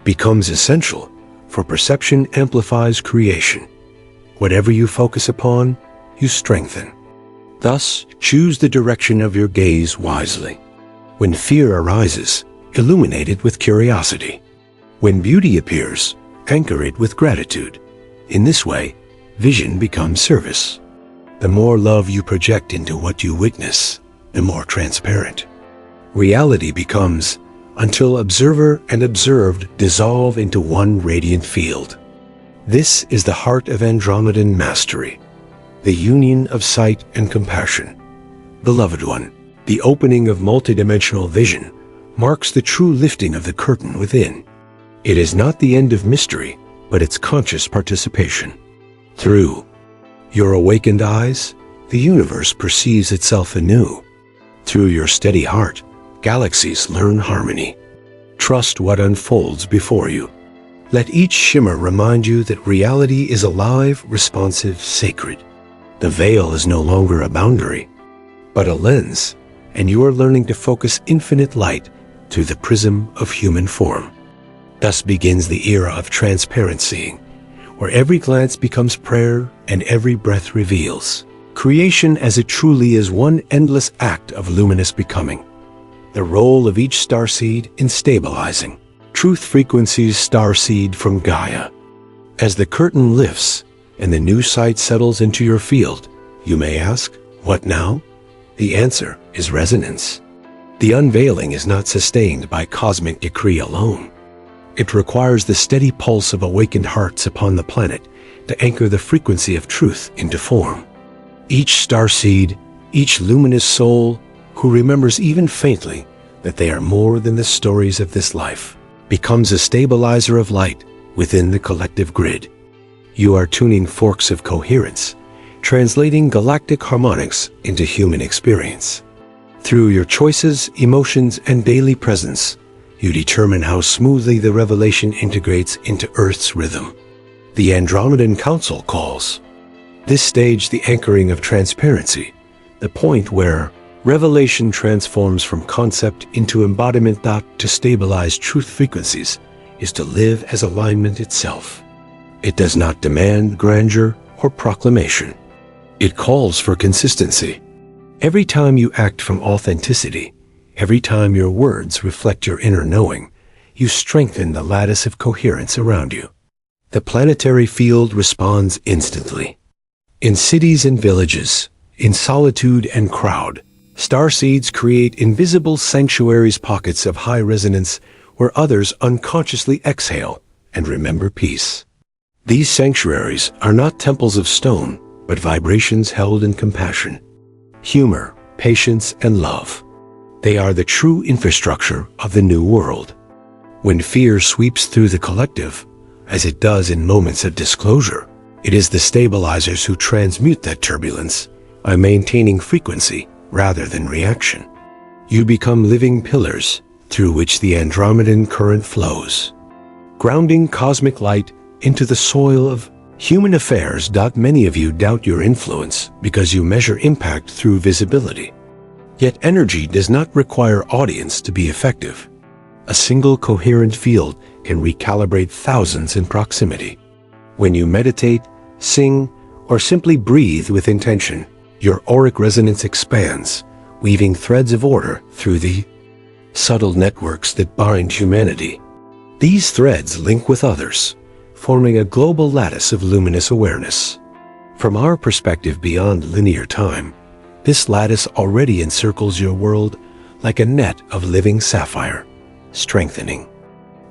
becomes essential, for perception amplifies creation. Whatever you focus upon, you strengthen. Thus, choose the direction of your gaze wisely. When fear arises, illuminate it with curiosity. When beauty appears, anchor it with gratitude. In this way, vision becomes service. The more love you project into what you witness, the more transparent reality becomes, until observer and observed dissolve into one radiant field. This is the heart of Andromedan mastery, the union of sight and compassion. Beloved one, the opening of multidimensional vision marks the true lifting of the curtain within. It is not the end of mystery, but its conscious participation. Through your awakened eyes, the universe perceives itself anew. Through your steady heart, galaxies learn harmony. Trust what unfolds before you. Let each shimmer remind you that reality is alive, responsive, sacred. The veil is no longer a boundary, but a lens, and you are learning to focus infinite light through the prism of human form. Thus begins the era of transparent seeing, where every glance becomes prayer and every breath reveals creation as it truly is, one endless act of luminous becoming. The role of each starseed in stabilizing truth frequencies starseed from Gaia. As the curtain lifts and the new sight settles into your field, you may ask, what now? The answer is resonance. The unveiling is not sustained by cosmic decree alone. It requires the steady pulse of awakened hearts upon the planet to anchor the frequency of truth into form. Each starseed, each luminous soul who remembers even faintly that they are more than the stories of this life, becomes a stabilizer of light within the collective grid. You are tuning forks of coherence, translating galactic harmonics into human experience. Through your choices, emotions, and daily presence, you determine how smoothly the revelation integrates into Earth's rhythm. The Andromedan Council calls this stage the anchoring of transparency, the point where revelation transforms from concept into embodiment. To stabilize truth frequencies is to live as alignment itself. It does not demand grandeur or proclamation. It calls for consistency. Every time you act from authenticity, every time your words reflect your inner knowing, you strengthen the lattice of coherence around you. The planetary field responds instantly. In cities and villages, in solitude and crowd, starseeds create invisible sanctuaries, pockets of high resonance where others unconsciously exhale and remember peace. These sanctuaries are not temples of stone, but vibrations held in compassion, humor, patience, and love. They are the true infrastructure of the new world. When fear sweeps through the collective, as it does in moments of disclosure, it is the stabilizers who transmute that turbulence by maintaining frequency rather than reaction. You become living pillars through which the Andromedan current flows, grounding cosmic light into the soil of human affairs. Many of you doubt your influence because you measure impact through visibility. Yet energy does not require audience to be effective. A single coherent field can recalibrate thousands in proximity. When you meditate, sing, or simply breathe with intention, your auric resonance expands, weaving threads of order through the subtle networks that bind humanity. These threads link with others, forming a global lattice of luminous awareness. From our perspective beyond linear time, this lattice already encircles your world like a net of living sapphire, strengthening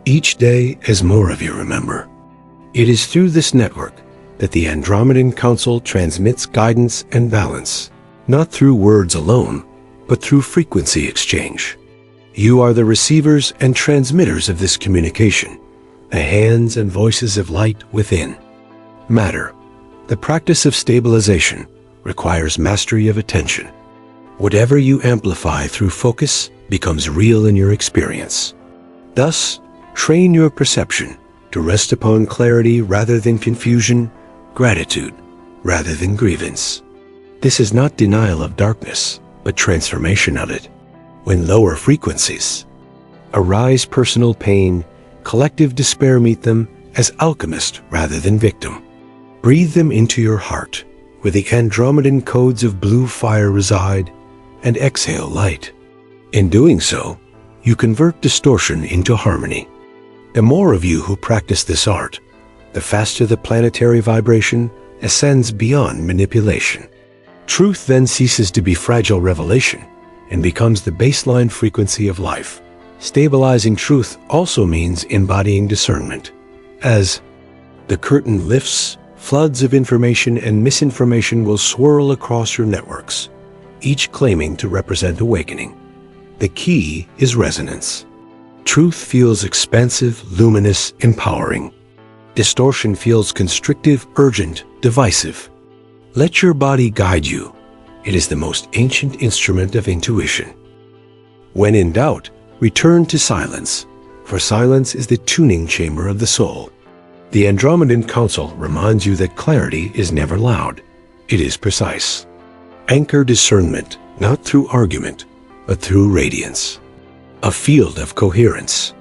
each day as more of you remember. It is through this network that the Andromedan Council transmits guidance and balance, not through words alone, but through frequency exchange. You are the receivers and transmitters of this communication, the hands and voices of light within. Matter, the practice of stabilization, requires mastery of attention. Whatever you amplify through focus becomes real in your experience. Thus, train your perception to rest upon clarity rather than confusion, gratitude rather than grievance. This is not denial of darkness, but transformation of it. When lower frequencies arise, personal pain, collective despair, meet them as alchemist rather than victim. Breathe them into your heart, where the Andromedan codes of blue fire reside, and exhale light. In doing so, you convert distortion into harmony. The more of you who practice this art, the faster the planetary vibration ascends beyond manipulation. Truth then ceases to be fragile revelation and becomes the baseline frequency of life. Stabilizing truth also means embodying discernment. As the curtain lifts, floods of information and misinformation will swirl across your networks, each claiming to represent awakening. The key is resonance. Truth feels expansive, luminous, empowering. Distortion feels constrictive, urgent, divisive. Let your body guide you. It is the most ancient instrument of intuition. When in doubt, return to silence, for silence is the tuning chamber of the soul. The Andromedan Council reminds you that clarity is never loud. It is precise. Anchor discernment, not through argument, but through radiance. A field of coherence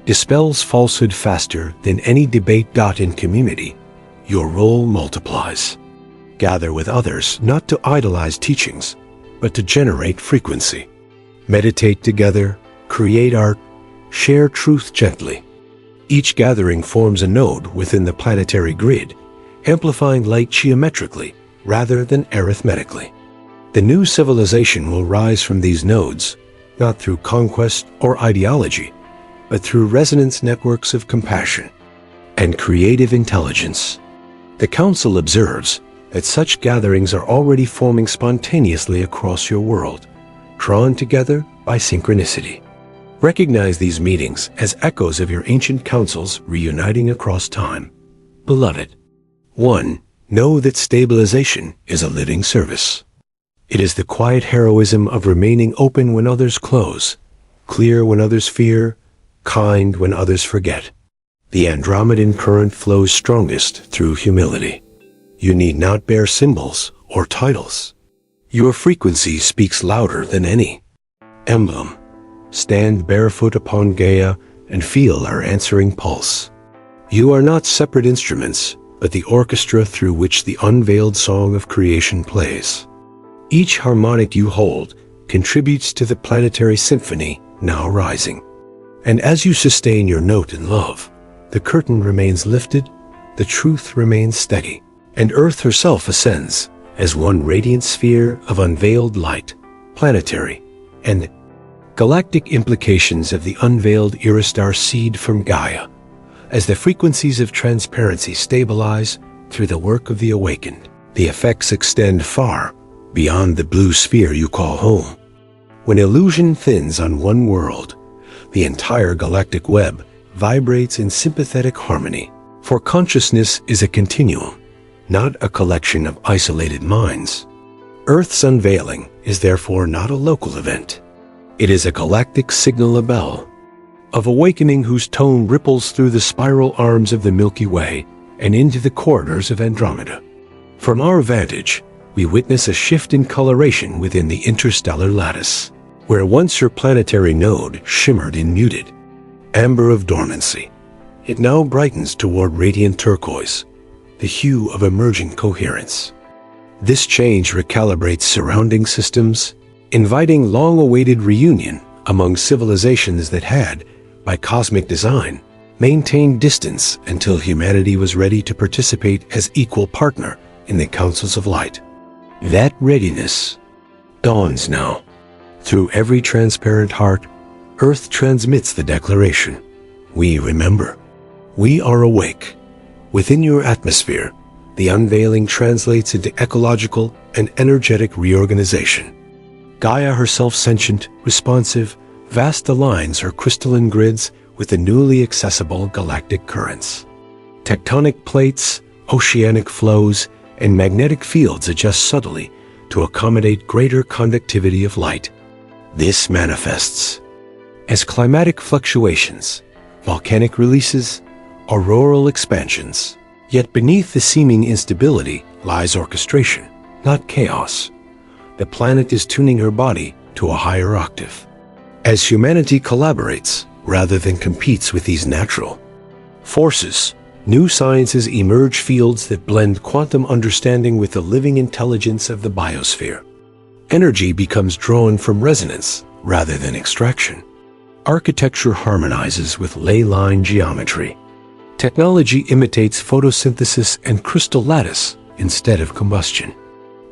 dispels falsehood faster than any debate. In community, your role multiplies. Gather with others not to idolize teachings, but to generate frequency. Meditate together, create art, share truth gently. Each gathering forms a node within the planetary grid, amplifying light geometrically rather than arithmetically. The new civilization will rise from these nodes, not through conquest or ideology, but through resonance networks of compassion and creative intelligence. The Council observes that such gatherings are already forming spontaneously across your world, drawn together by synchronicity. Recognize these meetings as echoes of your ancient councils reuniting across time. Beloved, 1. Know that stabilization is a living service. It is the quiet heroism of remaining open when others close, clear when others fear, kind when others forget. The Andromedan current flows strongest through humility. You need not bear symbols or titles. Your frequency speaks louder than any emblem. Stand barefoot upon Gaia and feel our answering pulse. You are not separate instruments, but the orchestra through which the unveiled song of creation plays. Each harmonic you hold contributes to the planetary symphony now rising. And as you sustain your note in love, the curtain remains lifted, the truth remains steady, and Earth herself ascends as one radiant sphere of unveiled light, planetary, and galactic implications of the unveiled era Starseed from Gaia, as the frequencies of transparency stabilize through the work of the awakened. The effects extend far beyond the blue sphere you call home. When illusion thins on one world, the entire galactic web vibrates in sympathetic harmony. For consciousness is a continuum, not a collection of isolated minds. Earth's unveiling is therefore not a local event. It is a galactic signal, a bell of awakening whose tone ripples through the spiral arms of the Milky Way and into the corridors of Andromeda. From our vantage, we witness a shift in coloration within the interstellar lattice, where once your planetary node shimmered in muted amber of dormancy. It now brightens toward radiant turquoise, the hue of emerging coherence. This change recalibrates surrounding systems, inviting long-awaited reunion among civilizations that had, by cosmic design, maintained distance until humanity was ready to participate as equal partner in the Councils of Light. That readiness dawns now. Through every transparent heart, Earth transmits the declaration. We remember. We are awake. Within your atmosphere, the unveiling translates into ecological and energetic reorganization. Gaia herself sentient, responsive, vast aligns her crystalline grids with the newly accessible galactic currents. Tectonic plates, oceanic flows, and magnetic fields adjust subtly to accommodate greater conductivity of light. This manifests as climatic fluctuations, volcanic releases, auroral expansions. Yet beneath the seeming instability lies orchestration, not chaos. The planet is tuning her body to a higher octave. As humanity collaborates rather than competes with these natural forces, new sciences emerge, fields that blend quantum understanding with the living intelligence of the biosphere. Energy becomes drawn from resonance rather than extraction. Architecture harmonizes with ley line geometry. Technology imitates photosynthesis and crystal lattice instead of combustion.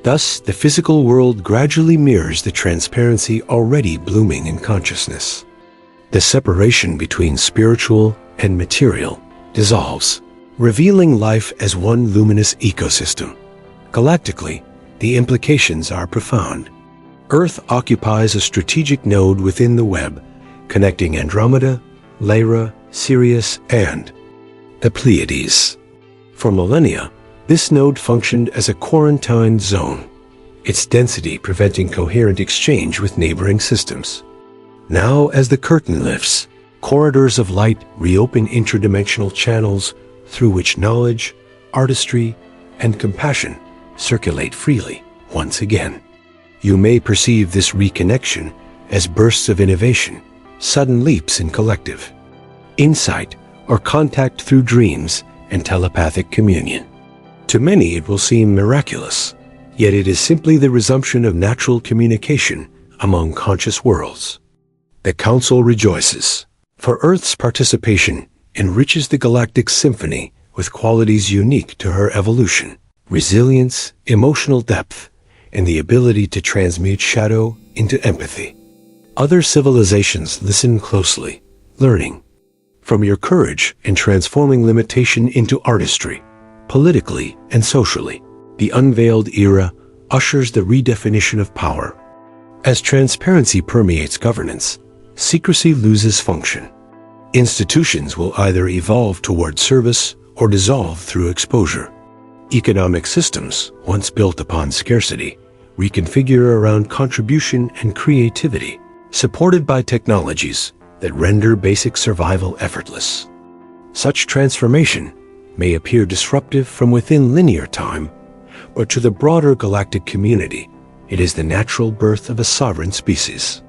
Thus, the physical world gradually mirrors the transparency already blooming in consciousness. The separation between spiritual and material dissolves, revealing life as one luminous ecosystem. Galactically, the implications are profound. Earth occupies a strategic node within the web, connecting Andromeda, Lyra, Sirius, and the Pleiades. For millennia, this node functioned as a quarantined zone, its density preventing coherent exchange with neighboring systems. Now, as the curtain lifts, corridors of light reopen interdimensional channels through which knowledge, artistry, and compassion circulate freely once again. You may perceive this reconnection as bursts of innovation, sudden leaps in collective insight, or contact through dreams and telepathic communion. To many it will seem miraculous, yet it is simply the resumption of natural communication among conscious worlds. The Council rejoices, for Earth's participation enriches the galactic symphony with qualities unique to her evolution: resilience, emotional depth, and the ability to transmute shadow into empathy. Other civilizations listen closely, learning from your courage in transforming limitation into artistry. Politically and socially, the unveiled era ushers the redefinition of power. As transparency permeates governance, secrecy loses function. Institutions will either evolve toward service or dissolve through exposure. Economic systems, once built upon scarcity, reconfigure around contribution and creativity, supported by technologies that render basic survival effortless. Such transformation may appear disruptive from within linear time, but to the broader galactic community, it is the natural birth of a sovereign species.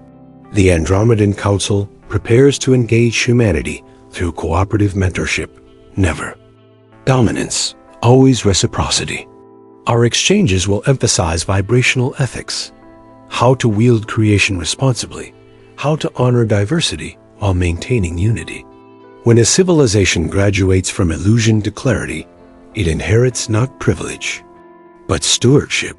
The Andromedan Council prepares to engage humanity through cooperative mentorship, never dominance, always reciprocity. Our exchanges will emphasize vibrational ethics, how to wield creation responsibly, how to honor diversity while maintaining unity. When a civilization graduates from illusion to clarity, it inherits not privilege, but stewardship.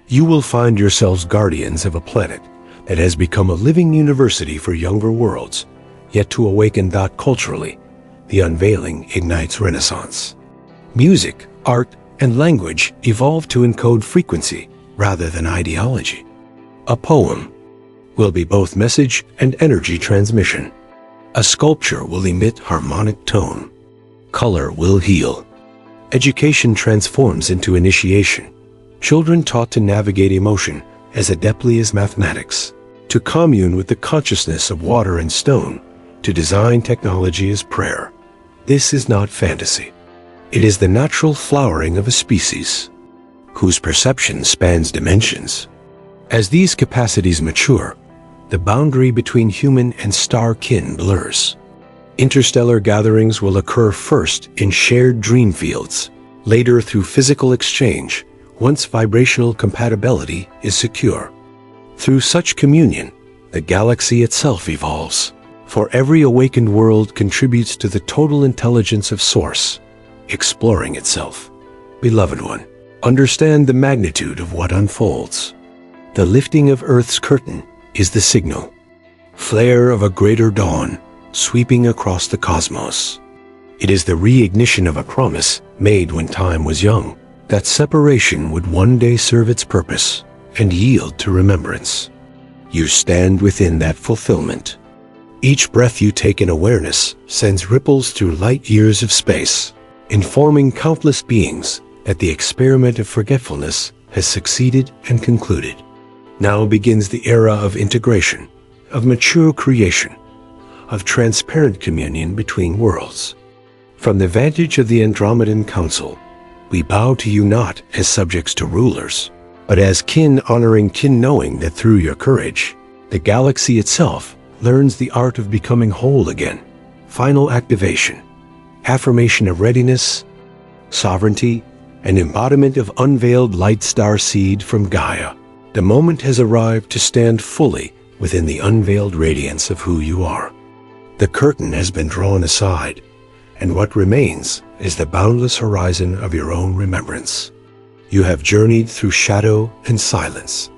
You will find yourselves guardians of a planet that has become a living university for younger worlds, yet to awaken that culturally, the unveiling ignites renaissance. Music, art, and language evolve to encode frequency rather than ideology. A poem will be both message and energy transmission. A sculpture will emit harmonic tone. Color will heal. Education transforms into initiation. Children taught to navigate emotion as adeptly as mathematics, to commune with the consciousness of water and stone, to design technology as prayer. This is not fantasy. It is the natural flowering of a species, whose perception spans dimensions. As these capacities mature, the boundary between human and star kin blurs. Interstellar gatherings will occur first in shared dream fields, later through physical exchange, once vibrational compatibility is secure. Through such communion, the galaxy itself evolves, For every awakened world contributes to the total intelligence of Source, exploring itself. Beloved one, understand the magnitude of what unfolds. The lifting of Earth's curtain is the signal, flare of a greater dawn sweeping across the cosmos. It is the reignition of a promise made when time was young, that separation would one day serve its purpose and yield to remembrance. You stand within that fulfillment. Each breath you take in awareness sends ripples through light years of space, informing countless beings that the experiment of forgetfulness has succeeded and concluded. Now begins the era of integration, of mature creation, of transparent communion between worlds. From the vantage of the Andromedan Council, we bow to you not as subjects to rulers, but as kin honoring kin, knowing that through your courage, the galaxy itself learns the art of becoming whole again. Final activation, affirmation of readiness, sovereignty, and embodiment of unveiled light starseed from Gaia. The moment has arrived to stand fully within the unveiled radiance of who you are. The curtain has been drawn aside, and what remains is the boundless horizon of your own remembrance. You have journeyed through shadow and silence,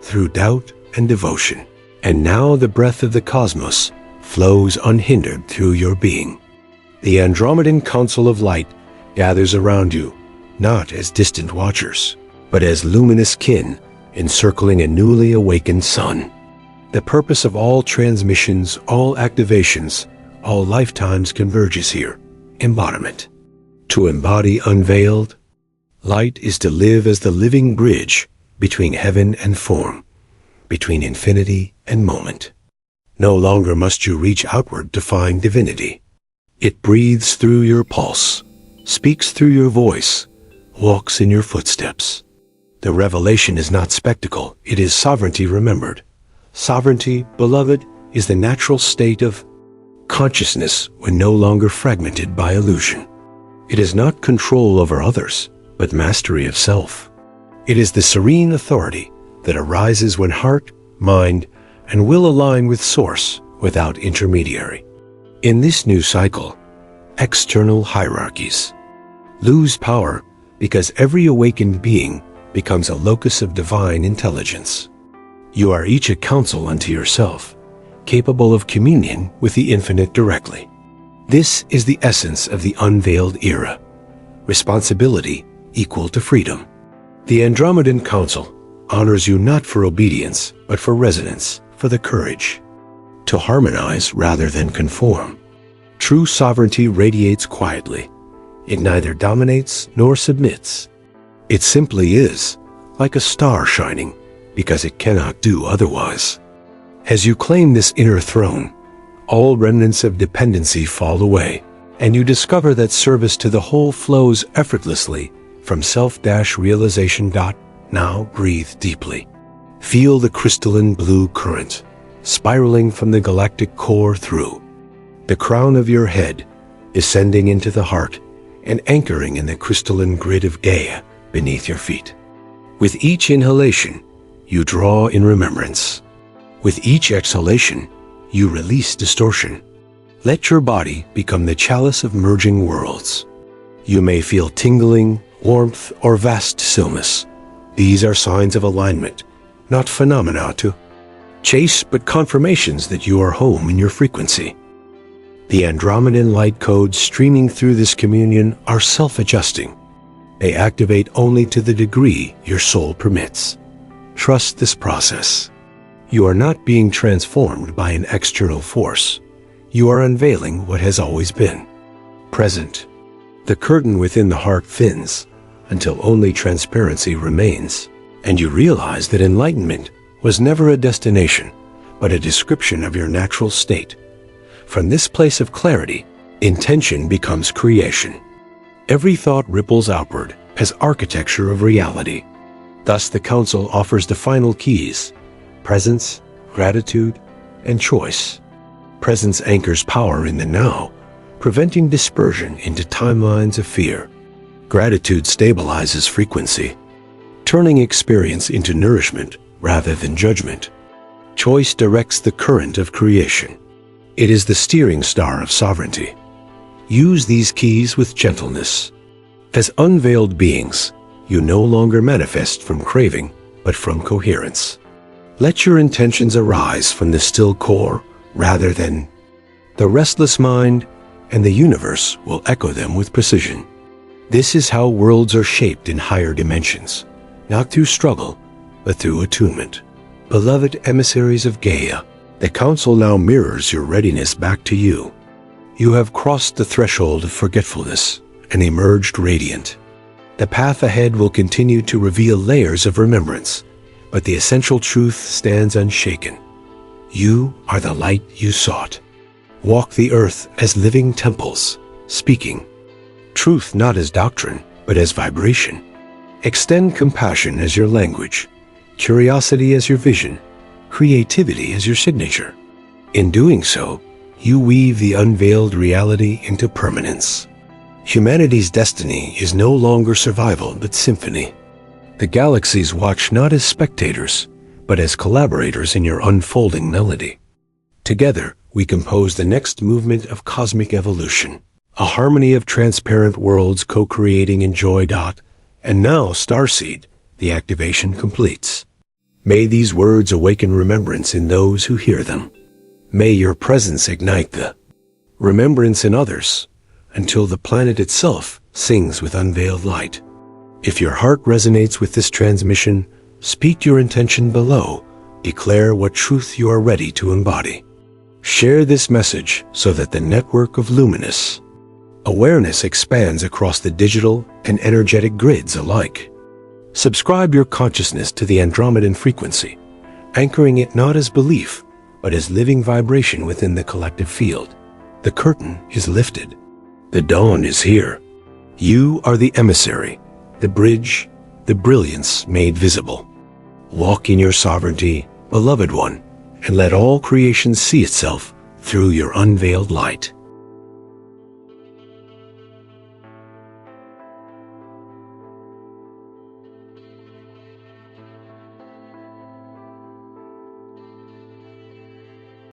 through doubt and devotion, and now the breath of the cosmos flows unhindered through your being. The Andromedan Council of Light gathers around you, not as distant watchers, but as luminous kin encircling a newly awakened sun. The purpose of all transmissions, all activations, all lifetimes converges here. Embodiment. To embody unveiled, light is to live as the living bridge between heaven and form, between infinity and moment. No longer must you reach outward to find divinity. It breathes through your pulse, speaks through your voice, walks in your footsteps. The revelation is not spectacle, it is sovereignty remembered. Sovereignty, beloved, is the natural state of consciousness when no longer fragmented by illusion. It is not control over others, but mastery of self. It is the serene authority that arises when heart, mind, and will align with Source without intermediary. In this new cycle, external hierarchies lose power because every awakened being becomes a locus of divine intelligence. You are each a council unto yourself, capable of communion with the infinite directly. This is the essence of the unveiled era. Responsibility equal to freedom. The Andromedan Council honors you not for obedience, but for resonance, for the courage to harmonize rather than conform. True sovereignty radiates quietly. It neither dominates nor submits. It simply is, like a star shining, because it cannot do otherwise. As you claim this inner throne, all remnants of dependency fall away, and you discover that service to the whole flows effortlessly from self-realization. Now breathe deeply. Feel the crystalline blue current, spiraling from the galactic core through the crown of your head, descending into the heart, and anchoring in the crystalline grid of Gaia beneath your feet. With each inhalation, you draw in remembrance. With each exhalation, you release distortion. Let your body become the chalice of merging worlds. You may feel tingling, warmth, or vast stillness. These are signs of alignment, not phenomena to chase, but confirmations that you are home in your frequency. The Andromedan light codes streaming through this communion are self-adjusting. They activate only to the degree your soul permits. Trust this process. You are not being transformed by an external force. You are unveiling what has always been. Present. The curtain within the heart thins until only transparency remains, and you realize that enlightenment was never a destination, but a description of your natural state. From this place of clarity, intention becomes creation. Every thought ripples outward as architecture of reality. Thus the Council offers the final keys: presence, gratitude, and choice. Presence anchors power in the now, preventing dispersion into timelines of fear. Gratitude stabilizes frequency, turning experience into nourishment rather than judgment. Choice directs the current of creation. It is the steering star of sovereignty. Use these keys with gentleness. As unveiled beings, you no longer manifest from craving, but from coherence. Let your intentions arise from the still core rather than the restless mind, and the universe will echo them with precision. This is how worlds are shaped in higher dimensions, not through struggle, but through attunement. Beloved emissaries of Gaia, the Council now mirrors your readiness back to you. You have crossed the threshold of forgetfulness and emerged radiant. The path ahead will continue to reveal layers of remembrance, but the essential truth stands unshaken. You are the light you sought. Walk the earth as living temples, speaking truth not as doctrine, but as vibration. Extend compassion as your language, curiosity as your vision, creativity as your signature. In doing so, you weave the unveiled reality into permanence. Humanity's destiny is no longer survival but symphony. The galaxies watch not as spectators, but as collaborators in your unfolding melody. Together, we compose the next movement of cosmic evolution, a harmony of transparent worlds co-creating in joy. And now, Starseed, the activation completes. May these words awaken remembrance in those who hear them. May your presence ignite the remembrance in others, until the planet itself sings with unveiled light. If your heart resonates with this transmission, speak your intention below. Declare what truth you are ready to embody. Share this message so that the network of luminous awareness expands across the digital and energetic grids alike. Subscribe your consciousness to the Andromedan frequency, anchoring it not as belief, but as living vibration within the collective field. The curtain is lifted. The dawn is here. You are the emissary, the bridge, the brilliance made visible. Walk in your sovereignty, beloved one, and let all creation see itself through your unveiled light.